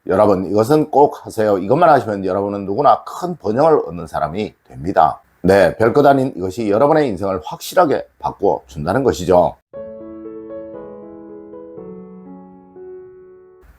여러분, 이것은 꼭 하세요. 이것만 하시면 여러분은 누구나 큰 번영을 얻는 사람이 됩니다. 네, 별것 아닌 이것이 여러분의 인생을 확실하게 바꾸어 준다는 것이죠.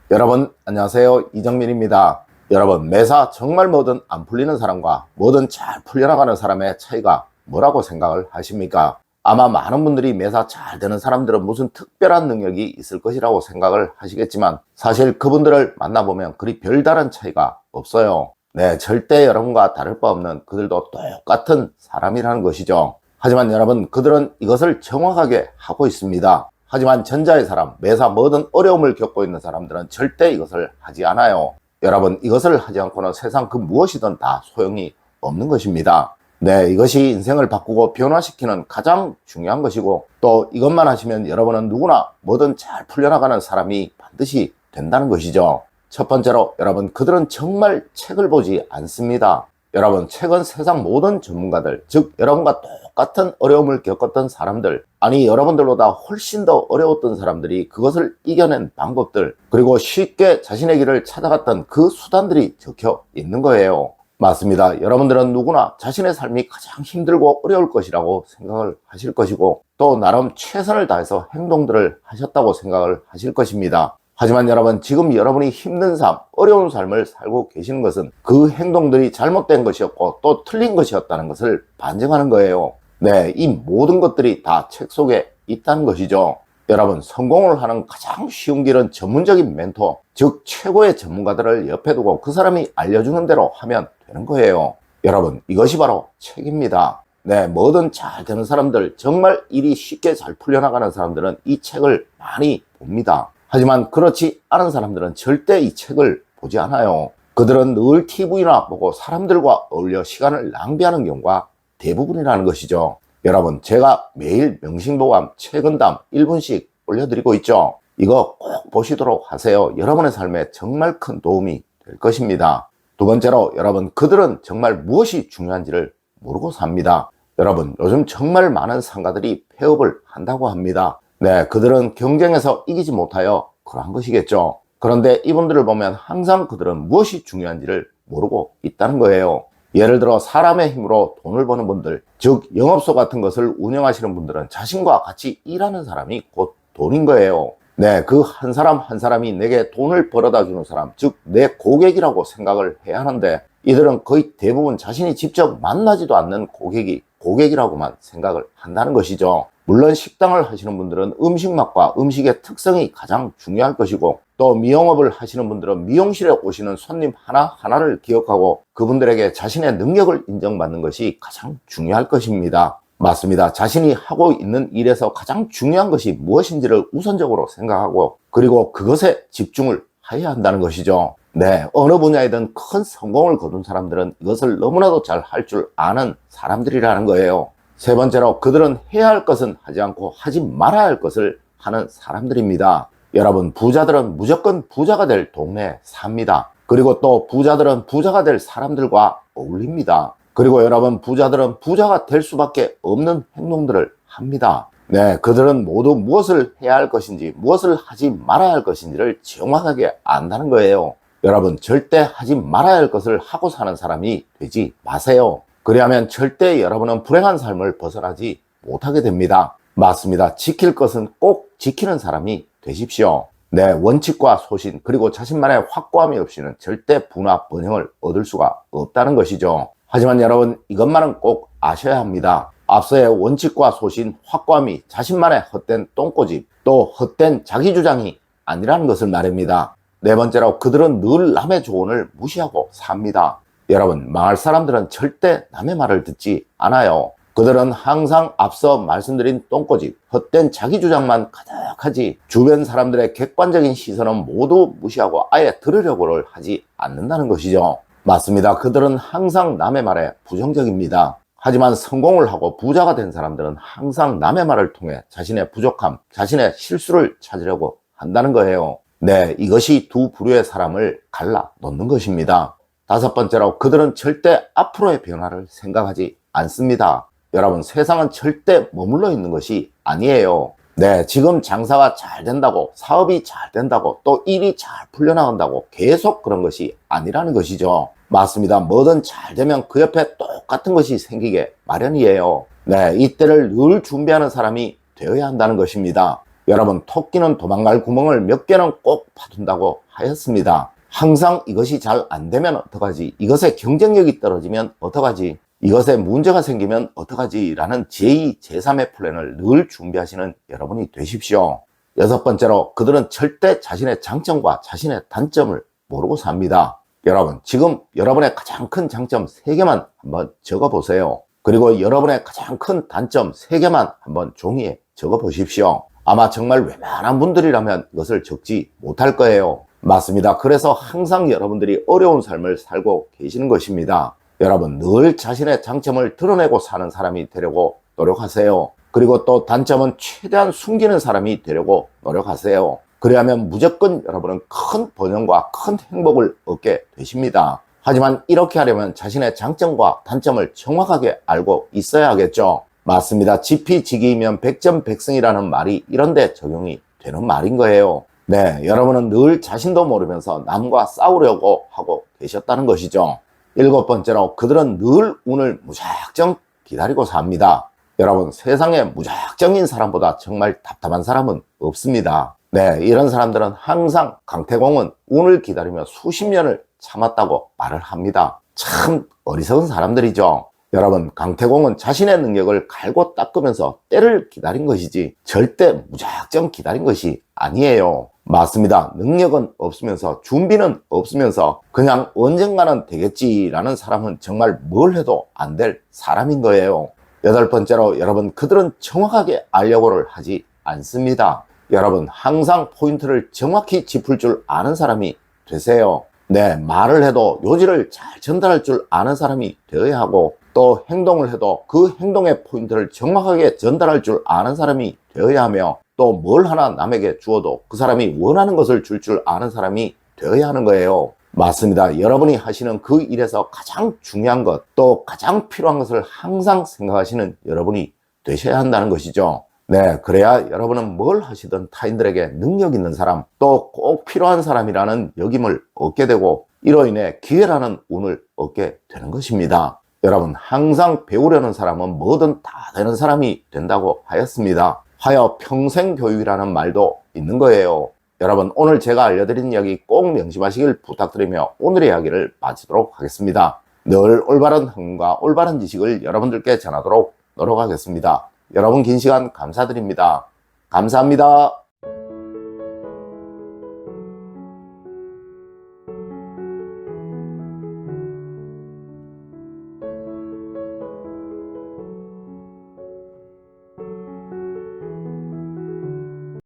여러분, 안녕하세요. 이정민입니다. 여러분, 매사 정말 뭐든 안 풀리는 사람과 뭐든 잘 풀려나가는 사람의 차이가 뭐라고 생각을 하십니까? 아마 많은 분들이 매사 잘 되는 사람들은 무슨 특별한 능력이 있을 것이라고 생각을 하시겠지만 사실 그분들을 만나보면 그리 별다른 차이가 없어요. 네, 절대 여러분과 다를 바 없는 그들도 똑같은 사람이라는 것이죠. 하지만 여러분, 그들은 이것을 정확하게 하고 있습니다. 하지만 전자의 사람, 매사 뭐든 어려움을 겪고 있는 사람들은 절대 이것을 하지 않아요. 여러분, 이것을 하지 않고는 세상 그 무엇이든 다 소용이 없는 것입니다. 네, 이것이 인생을 바꾸고 변화시키는 가장 중요한 것이고, 또 이것만 하시면 여러분은 누구나 뭐든 잘 풀려나가는 사람이 반드시 된다는 것이죠. 첫 번째로, 여러분, 그들은 정말 책을 보지 않습니다. 여러분, 책은 세상 모든 전문가들, 즉 여러분과 똑같은 어려움을 겪었던 사람들, 아니 여러분들보다 훨씬 더 어려웠던 사람들이 그것을 이겨낸 방법들, 그리고 쉽게 자신의 길을 찾아갔던 그 수단들이 적혀 있는 거예요. 맞습니다. 여러분들은 누구나 자신의 삶이 가장 힘들고 어려울 것이라고 생각을 하실 것이고, 또 나름 최선을 다해서 행동들을 하셨다고 생각을 하실 것입니다. 하지만 여러분, 지금 여러분이 힘든 삶, 어려운 삶을 살고 계시는 것은 그 행동들이 잘못된 것이었고 또 틀린 것이었다는 것을 반증하는 거예요. 네, 이 모든 것들이 다 책 속에 있다는 것이죠. 여러분, 성공을 하는 가장 쉬운 길은 전문적인 멘토, 즉 최고의 전문가들을 옆에 두고 그 사람이 알려주는 대로 하면 되는 거예요. 여러분, 이것이 바로 책입니다. 네, 뭐든 잘 되는 사람들, 정말 일이 쉽게 잘 풀려나가는 사람들은 이 책을 많이 봅니다. 하지만 그렇지 않은 사람들은 절대 이 책을 보지 않아요. 그들은 늘 TV나 보고 사람들과 어울려 시간을 낭비하는 경우가 대부분이라는 것이죠. 여러분, 제가 매일 명심보감 책은담 1분씩 올려드리고 있죠. 이거 꼭 보시도록 하세요. 여러분의 삶에 정말 큰 도움이 될 것입니다. 두 번째로, 여러분, 그들은 정말 무엇이 중요한지를 모르고 삽니다. 여러분, 요즘 정말 많은 상가들이 폐업을 한다고 합니다. 네, 그들은 경쟁에서 이기지 못하여 그러한 것이겠죠. 그런데 이분들을 보면 항상 그들은 무엇이 중요한지를 모르고 있다는 거예요. 예를 들어 사람의 힘으로 돈을 버는 분들, 즉 영업소 같은 것을 운영하시는 분들은 자신과 같이 일하는 사람이 곧 돈인 거예요. 네, 그 한 사람 한 사람이 내게 돈을 벌어다 주는 사람, 즉 내 고객이라고 생각을 해야 하는데, 이들은 거의 대부분 자신이 직접 만나지도 않는 고객이 고객이라고만 생각을 한다는 것이죠. 물론 식당을 하시는 분들은 음식 맛과 음식의 특성이 가장 중요할 것이고, 또 미용업을 하시는 분들은 미용실에 오시는 손님 하나하나를 기억하고 그분들에게 자신의 능력을 인정받는 것이 가장 중요할 것입니다. 맞습니다. 자신이 하고 있는 일에서 가장 중요한 것이 무엇인지를 우선적으로 생각하고, 그리고 그것에 집중을 해야 한다는 것이죠. 네, 어느 분야이든 큰 성공을 거둔 사람들은 이것을 너무나도 잘 할 줄 아는 사람들이라는 거예요. 세 번째로, 그들은 해야 할 것은 하지 않고 하지 말아야 할 것을 하는 사람들입니다. 여러분, 부자들은 무조건 부자가 될 동네에 삽니다. 그리고 또 부자들은 부자가 될 사람들과 어울립니다. 그리고 여러분, 부자들은 부자가 될 수밖에 없는 행동들을 합니다. 네, 그들은 모두 무엇을 해야 할 것인지 무엇을 하지 말아야 할 것인지를 정확하게 안다는 거예요. 여러분, 절대 하지 말아야 할 것을 하고 사는 사람이 되지 마세요. 그리하면 절대 여러분은 불행한 삶을 벗어나지 못하게 됩니다. 맞습니다. 지킬 것은 꼭 지키는 사람이 되십시오. 네, 원칙과 소신, 그리고 자신만의 확고함이 없이는 절대 부나 번영을 얻을 수가 없다는 것이죠. 하지만 여러분, 이것만은 꼭 아셔야 합니다. 앞서의 원칙과 소신, 확고함이 자신만의 헛된 똥꼬집, 또 헛된 자기주장이 아니라는 것을 말입니다. 네 번째로, 그들은 늘 남의 조언을 무시하고 삽니다. 여러분, 망할 사람들은 절대 남의 말을 듣지 않아요. 그들은 항상 앞서 말씀드린 똥꼬집, 헛된 자기주장만 가득하지 주변 사람들의 객관적인 시선은 모두 무시하고 아예 들으려고를 하지 않는다는 것이죠. 맞습니다. 그들은 항상 남의 말에 부정적입니다. 하지만 성공을 하고 부자가 된 사람들은 항상 남의 말을 통해 자신의 부족함, 자신의 실수를 찾으려고 한다는 거예요. 네, 이것이 두 부류의 사람을 갈라 놓는 것입니다. 다섯 번째로, 그들은 절대 앞으로의 변화를 생각하지 않습니다. 여러분, 세상은 절대 머물러 있는 것이 아니에요. 네, 지금 장사가 잘 된다고, 사업이 잘 된다고, 또 일이 잘 풀려나간다고 계속 그런 것이 아니라는 것이죠. 맞습니다. 뭐든 잘 되면 그 옆에 똑같은 것이 생기게 마련이에요. 네, 이때를 늘 준비하는 사람이 되어야 한다는 것입니다. 여러분, 토끼는 도망갈 구멍을 몇 개는 꼭 파둔다고 하였습니다. 항상 이것이 잘 안 되면 어떡하지? 이것의 경쟁력이 떨어지면 어떡하지? 이것에 문제가 생기면 어떡하지? 라는 제2, 제3의 플랜을 늘 준비하시는 여러분이 되십시오. 여섯 번째로, 그들은 절대 자신의 장점과 자신의 단점을 모르고 삽니다. 여러분, 지금 여러분의 가장 큰 장점 3개만 한번 적어보세요. 그리고 여러분의 가장 큰 단점 3개만 한번 종이에 적어보십시오. 아마 정말 웬만한 분들이라면 이것을 적지 못할 거예요. 맞습니다. 그래서 항상 여러분들이 어려운 삶을 살고 계시는 것입니다. 여러분, 늘 자신의 장점을 드러내고 사는 사람이 되려고 노력하세요. 그리고 또 단점은 최대한 숨기는 사람이 되려고 노력하세요. 그래야만 무조건 여러분은 큰 번영과 큰 행복을 얻게 되십니다. 하지만 이렇게 하려면 자신의 장점과 단점을 정확하게 알고 있어야 하겠죠. 맞습니다. 지피지기이면 백전백승이라는 말이 이런데 적용이 되는 말인 거예요. 네, 여러분은 늘 자신도 모르면서 남과 싸우려고 하고 계셨다는 것이죠. 7번째로, 그들은 늘 운을 무작정 기다리고 삽니다. 여러분, 세상에 무작정인 사람보다 정말 답답한 사람은 없습니다. 네, 이런 사람들은 항상 강태공은 운을 기다리며 수십 년을 참았다고 말을 합니다. 참 어리석은 사람들이죠. 여러분, 강태공은 자신의 능력을 갈고 닦으면서 때를 기다린 것이지 절대 무작정 기다린 것이 아니에요. 맞습니다. 능력은 없으면서 준비는 없으면서 그냥 언젠가는 되겠지라는 사람은 정말 뭘 해도 안 될 사람인 거예요. 8번째로, 여러분, 그들은 정확하게 알려고를 하지 않습니다. 여러분, 항상 포인트를 정확히 짚을 줄 아는 사람이 되세요. 네, 말을 해도 요지를 잘 전달할 줄 아는 사람이 되어야 하고, 또 행동을 해도 그 행동의 포인트를 정확하게 전달할 줄 아는 사람이 되어야 하며, 또 뭘 하나 남에게 주어도 그 사람이 원하는 것을 줄 아는 사람이 되어야 하는 거예요. 맞습니다. 여러분이 하시는 그 일에서 가장 중요한 것, 또 가장 필요한 것을 항상 생각하시는 여러분이 되셔야 한다는 것이죠. 네, 그래야 여러분은 뭘 하시든 타인들에게 능력 있는 사람, 또 꼭 필요한 사람이라는 역임을 얻게 되고, 이로 인해 기회라는 운을 얻게 되는 것입니다. 여러분, 항상 배우려는 사람은 뭐든 다 되는 사람이 된다고 하였습니다. 하여 평생교육이라는 말도 있는 거예요. 여러분, 오늘 제가 알려드린 이야기 꼭 명심하시길 부탁드리며 오늘의 이야기를 마치도록 하겠습니다. 늘 올바른 학문과 올바른 지식을 여러분들께 전하도록 노력하겠습니다. 여러분, 긴 시간 감사드립니다. 감사합니다.